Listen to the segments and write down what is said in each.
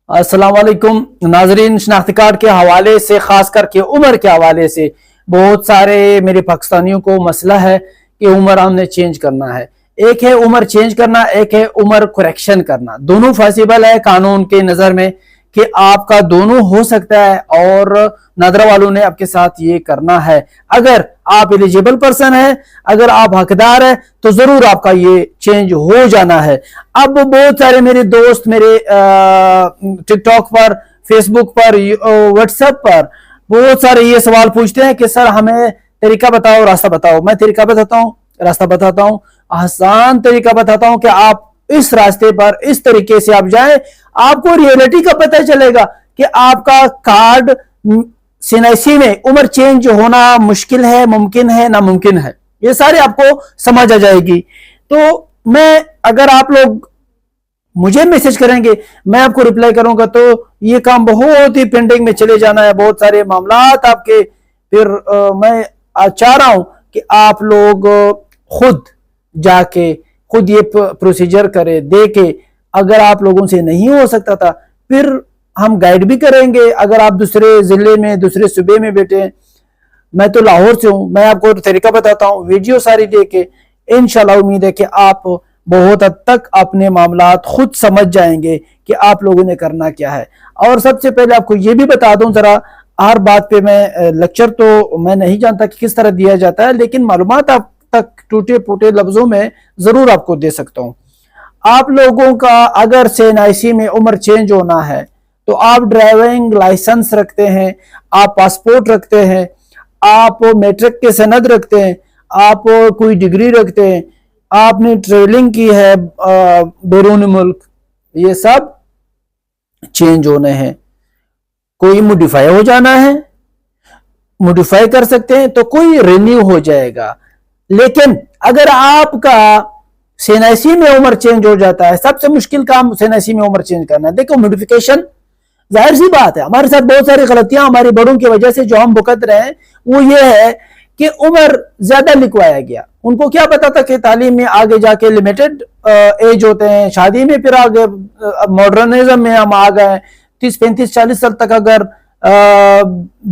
अस्सलाम वालेकुम नाजरीन। शनाख्ती कार्ड के हवाले से, खास करके उम्र के हवाले से बहुत सारे मेरे पाकिस्तानियों को मसला है कि उम्र हमने चेंज करना है। एक है उम्र चेंज करना, एक है उम्र करेक्शन करना। दोनों पॉसिबल है कानून के नजर में कि आपका दोनों हो सकता है, और नादरा वालों ने आपके साथ ये करना है। अगर आप एलिजिबल पर्सन है, अगर आप हकदार है, तो जरूर आपका ये चेंज हो जाना है। अब बहुत सारे मेरे दोस्त मेरे टिकटॉक पर, फेसबुक पर, व्हाट्सएप पर बहुत सारे ये सवाल पूछते हैं कि सर हमें तरीका बताओ, रास्ता बताओ। मैं तरीका बताता हूँ, रास्ता बताता हूँ, आसान तरीका बताता हूँ कि आप इस रास्ते पर इस तरीके से आप जाएं। आपको रियलिटी का पता चलेगा कि आपका कार्ड सीएनआईसी में उम्र चेंज होना मुश्किल है, मुमकिन है, नामुमकिन है। ये सारे आपको समझ आ जाएगी। तो मैं, अगर आप लोग मुझे मैसेज करेंगे, मैं आपको रिप्लाई करूंगा, तो ये काम बहुत ही पेंडिंग में चले जाना है, बहुत सारे मामलात आपके। फिर मैं चाह रहा हूं कि आप लोग खुद जाके खुद ये प्रोसीजर करे, देखे। अगर आप लोगों से नहीं हो सकता था, फिर हम गाइड भी करेंगे। अगर आप दूसरे जिले में, दूसरे सूबे में बैठे, मैं तो लाहौर से हूं, मैं आपको तरीका बताता हूं, वीडियो सारी देके। इंशाल्लाह उम्मीद है कि आप बहुत हद तक अपने मामलात खुद समझ जाएंगे कि आप लोगों ने करना क्या है। और सबसे पहले आपको ये भी बता दूं, जरा हर बात पे मैं लेक्चर तो मैं नहीं जानता कि किस तरह दिया जाता है, लेकिन मालूमात आप तक टूटे फूटे लफ्जों में जरूर आपको दे सकता हूं। आप लोगों का अगर सीएनआईसी में उम्र चेंज होना है, तो आप ड्राइविंग लाइसेंस रखते हैं, आप पासपोर्ट रखते हैं, आप मैट्रिक के सनद रखते हैं, आप कोई डिग्री रखते हैं, आपने ट्रेवलिंग की है बैरून मुल्क, ये सब चेंज होने हैं। कोई मॉडिफाई हो जाना है, मॉडिफाई कर सकते हैं, तो कोई रिन्यू हो जाएगा। लेकिन अगर आपका सीएनआईसी में उम्र चेंज हो जाता है, सबसे मुश्किल काम सीएनआईसी में उम्र चेंज करना है। देखो मॉडिफिकेशन, जाहिर सी बात है, हमारे साथ बहुत सारी गलतियां हमारी बड़ों की वजह से जो हम भुगत रहे हैं, वो ये है कि उम्र ज्यादा लिखवाया गया। उनको क्या पता था कि तालीम में आगे जाके लिमिटेड एज होते हैं, शादी में फिर आगे मॉडर्निज्म में हम आ गए। 30, 35, 40 साल तक अगर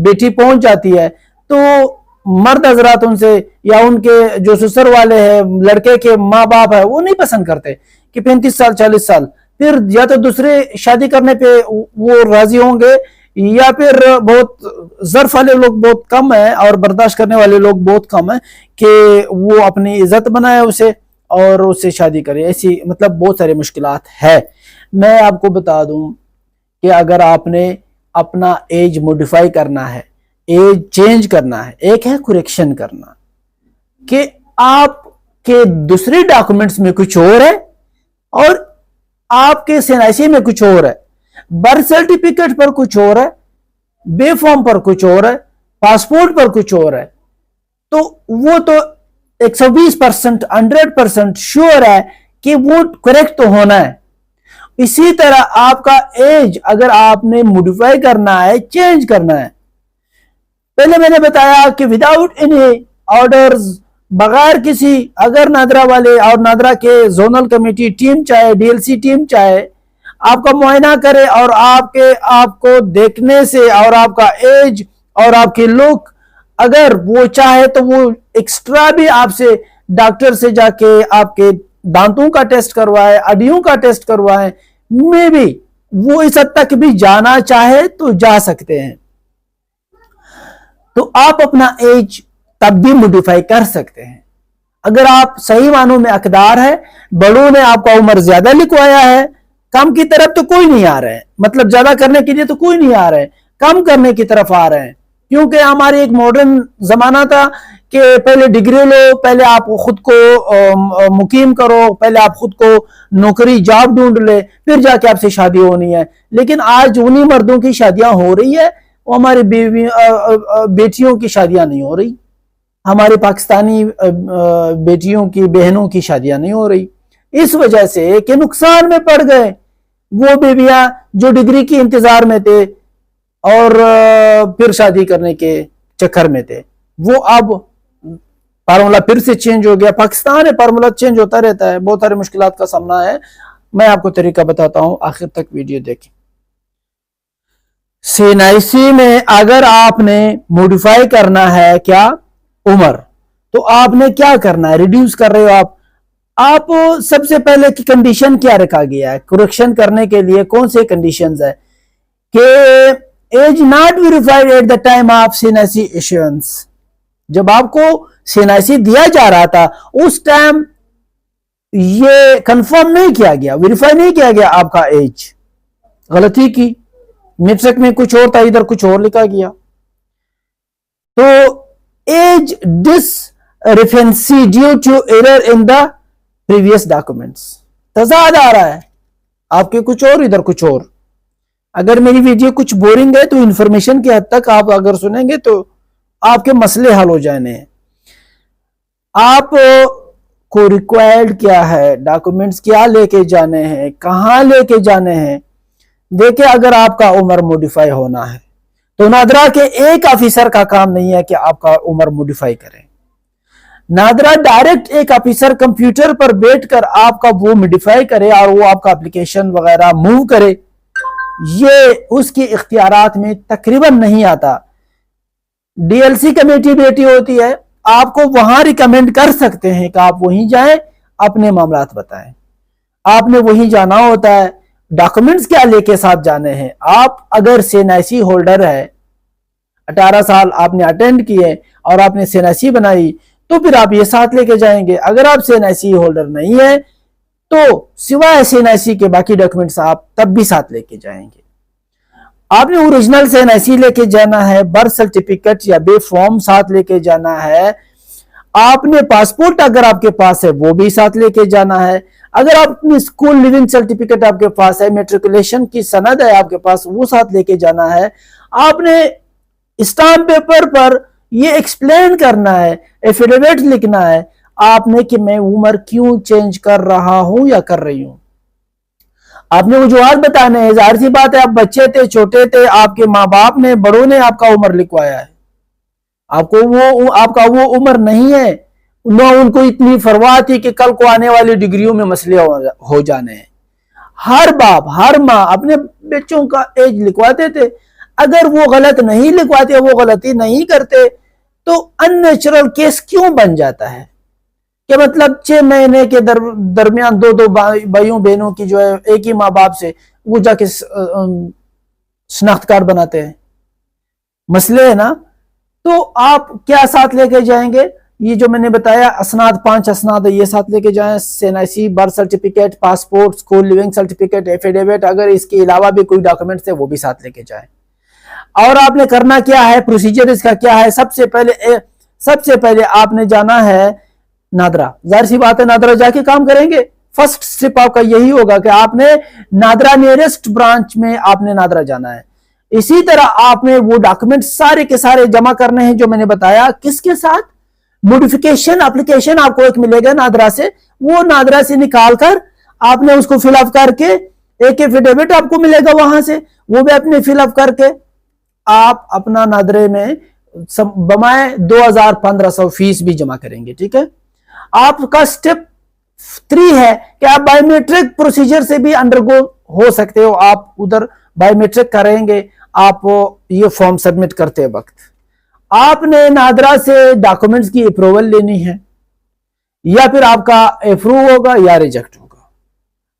बेटी पहुंच जाती है, तो मर्द हजरात उनसे, या उनके जो ससुर वाले हैं, लड़के के माँ बाप है, वो नहीं पसंद करते कि 35 साल 40 साल, फिर या तो दूसरे शादी करने पे वो राजी होंगे, या फिर बहुत ज़र्फ वाले लोग बहुत कम है और बर्दाश्त करने वाले लोग बहुत कम है कि वो अपनी इज्जत बनाए उसे और उससे शादी करे। ऐसी मतलब बहुत सारी मुश्किलात है। मैं आपको बता दूं कि अगर आपने अपना एज मॉडिफाई करना है, एज चेंज करना है, एक है करेक्शन करना, कि आपके दूसरे डॉक्यूमेंट्स में कुछ और है और आपके सीएनआईसी में कुछ और है, बर्थ सर्टिफिकेट पर कुछ और है, बे फॉर्म पर कुछ और है, पासपोर्ट पर कुछ और है, तो वो तो 120% 100% श्योर है कि वो करेक्ट तो होना है। इसी तरह आपका एज अगर आपने मॉडिफाई करना है, चेंज करना है, पहले मैंने बताया कि विदाउट एनी ऑर्डर्स, बगैर किसी, अगर नादरा वाले और नादरा के जोनल कमेटी टीम चाहे, डीएलसी टीम चाहे, आपका मुआयना करे और आपको देखने से और आपका एज और आपकी लुक, अगर वो चाहे तो वो एक्स्ट्रा भी आपसे डॉक्टर से जाके आपके दांतों का टेस्ट करवाए, हड्डियों का टेस्ट करवाए, में भी वो इस हद तक भी जाना चाहे तो जा सकते हैं। तो आप अपना एज तब भी मॉडिफाई कर सकते हैं अगर आप सही मानों में हकदार है। बड़ों ने आपका उम्र ज्यादा लिखवाया है, कम की तरफ तो कोई नहीं आ रहे हैं, मतलब ज्यादा करने के लिए तो कोई नहीं आ रहे हैं, कम करने की तरफ आ रहे हैं। क्योंकि हमारे एक मॉडर्न जमाना था कि पहले डिग्री लो, पहले आप खुद को मुकीम करो, पहले आप खुद को नौकरी जॉब ढूंढ ले, फिर जाके आपसे शादी होनी है। लेकिन आज उन्हीं मर्दों की शादियां हो रही है, वो हमारी बेटियों की शादियां नहीं हो रही, हमारे पाकिस्तानी बेटियों की, बहनों की शादियां नहीं हो रही। इस वजह से कि नुकसान में पड़ गए वो बेबियां जो डिग्री की इंतजार में थे और फिर शादी करने के चक्कर में थे। वो अब फार्मूला फिर से चेंज हो गया। पाकिस्तान है, फार्मूला चेंज होता रहता है, बहुत सारी मुश्किलात का सामना है। मैं आपको तरीका बताता हूं, आखिर तक वीडियो देखें। CNIC में अगर आपने मॉडिफाई करना है क्या उम्र, तो आपने क्या करना है, रिड्यूस कर रहे हो आप सबसे पहले की कंडीशन क्या रखा गया है करेक्शन करने के लिए, कौन से कंडीशंस है कि age not verified at the time of CNIC issuance. जब आपको CNIC दिया जा रहा था उस टाइम ये कंफर्म नहीं किया गया, वेरीफाई नहीं किया गया आपका एज, गलती की, मैट्रिक में कुछ और था इधर कुछ और लिखा गया। तो as discrepancy due to error in the previous documents, तजाद आ रहा है, आपके कुछ और इधर कुछ और। अगर मेरी वीडियो कुछ बोरिंग है तो इंफॉर्मेशन की हद तक आप अगर सुनेंगे तो आपके मसले हल हो जाने हैं। आप को रिक्वायर्ड क्या है, डॉक्यूमेंट्स क्या लेके जाने हैं, कहां लेके जाने हैं। देखिए अगर आपका उम्र मॉडिफाई होना है तो नादरा के एक ऑफिसर का काम नहीं है कि आपका उम्र मॉडिफाई करें। नादरा डायरेक्ट एक ऑफिसर कंप्यूटर पर बैठकर आपका वो मॉडिफाई करे और वो आपका एप्लीकेशन वगैरह मूव करे, ये उसके इख्तियारात में तकरीबन नहीं आता। DLC कमेटी बैठी होती है, आपको वहां रिकमेंड कर सकते हैं कि आप वहीं जाएं, अपने मामलात बताएं, आपने वहीं जाना होता है। डॉक्यूमेंट्स क्या लेके साथ जाने हैं, आप अगर CNIC होल्डर है, 18 साल आपने अटेंड किए और आपने CNIC बनाई तो फिर आप ये साथ लेके जाएंगे। अगर आप CNIC होल्डर नहीं है तो सिवाय CNIC के बाकी डॉक्यूमेंट्स आप तब भी साथ लेके जाएंगे। आपने ओरिजिनल CNIC लेके जाना है, बर्थ सर्टिफिकेट या बे फॉर्म साथ लेके जाना है, आपने पासपोर्ट अगर आपके पास है वो भी साथ लेके जाना है, अगर अपनी स्कूल लिविंग सर्टिफिकेट आपके पास है, मेट्रिकुलेशन की सनद है आपके पास, वो साथ लेके जाना है। आपने स्टाम्प पेपर पर ये एक्सप्लेन करना है, एफिडेविट लिखना है आपने कि मैं उम्र क्यों चेंज कर रहा हूं या कर रही हूं। आपने वजूहात बताने हैं, जाहिर सी बात है आप बच्चे थे, छोटे थे, आपके माँ बाप ने, बड़ों ने आपका उम्र लिखवाया है, आपका वो उम्र नहीं है, न उनको इतनी परवाह थी कि कल को आने वाली डिग्रियों में मसले हो जाने हैं। हर बाप हर माँ अपने बच्चों का एज लिखवाते थे, अगर वो गलत नहीं लिखवाते, वो गलती नहीं करते तो अननेचुरल केस क्यों बन जाता है कि मतलब 6 महीने के दरमियान दो भाइयों बहनों की जो है एक ही माँ बाप से वो जाके शनाख्त कार्ड बनाते हैं, मसले है ना। तो आप क्या साथ लेके जाएंगे, ये जो मैंने बताया असनाद 5 असनाद है ये साथ लेके जाएं, CNIC, birth certificate, passport, school leaving certificate, affidavit, अगर इसके अलावा भी कोई डॉक्यूमेंट्स है वो भी साथ लेके जाएं। और आपने करना क्या है, प्रोसीजर इसका क्या है, सबसे पहले आपने जाना है नादरा, जाहिर सी बात है नादरा जाके काम करेंगे। फर्स्ट स्टेप आपका यही होगा कि आपने नादरा नियरेस्ट ब्रांच में आपने नादरा जाना है। इसी तरह आपने वो डॉक्यूमेंट सारे के सारे जमा करने हैं जो मैंने बताया, किसके साथ, मॉडिफिकेशन एप्लीकेशन आपको एक मिलेगा नादरा से, वो नादरा से निकाल कर आपने उसको फिलअप करके एक एफिडेविट आपको मिलेगा वहां से, वो भी अपने फिलअप करके आप अपना नादरे में बमाए 2500 फीस भी जमा करेंगे। ठीक है, आपका स्टेप 3 है कि आप बायोमेट्रिक प्रोसीजर से भी अंडरगो हो सकते हो, आप उधर बायोमेट्रिक करेंगे आप ये फॉर्म सबमिट करते वक्त। आपने नादरा से डॉक्यूमेंट्स की अप्रूवल लेनी है, या फिर आपका अप्रूव होगा या रिजेक्ट होगा।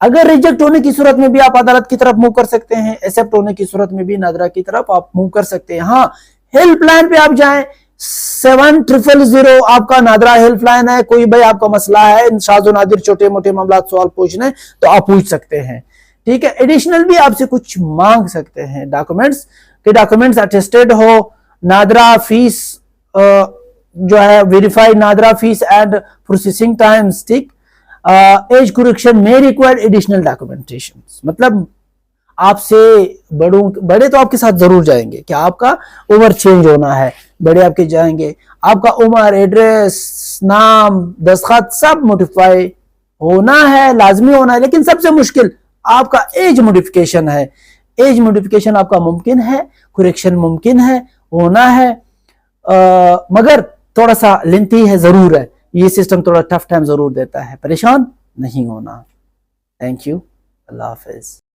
अगर रिजेक्ट होने की सूरत में भी आप अदालत की तरफ मूव कर सकते हैं, एक्सेप्ट होने की सूरत में भी नादरा की तरफ आप मूव कर सकते हैं। हाँ, हेल्पलाइन पे आप जाएं, 7000 आपका नादरा हेल्पलाइन है, कोई भाई आपका मसला है, शाज़ो नादिर छोटे मोटे मामला सवाल पूछने तो आप पूछ सकते हैं। ठीक है, एडिशनल भी आपसे कुछ मांग सकते हैं डॉक्यूमेंट्स, कि डॉक्यूमेंट्स अटेस्टेड हो, नादरा फीस जो है verified NADRA fees and processing times, ठीक, एज करेक्शन में रिक्वायर्ड एडिशनल डॉक्यूमेंटेशन, मतलब आपसे बड़े तो आपके साथ जरूर जाएंगे कि आपका उम्र चेंज होना है, बड़े आपके जाएंगे, आपका उम्र, एड्रेस, नाम, दस्तखत सब मॉडिफाई होना है, लाजमी होना है। लेकिन सबसे मुश्किल आपका एज मॉडिफिकेशन है। एज मॉडिफिकेशन आपका मुमकिन है, करेक्शन मुमकिन है, होना है, मगर थोड़ा सा लेंथी है, जरूर है, ये सिस्टम थोड़ा टफ टाइम जरूर देता है, परेशान नहीं होना। Thank you, Allah Hafiz.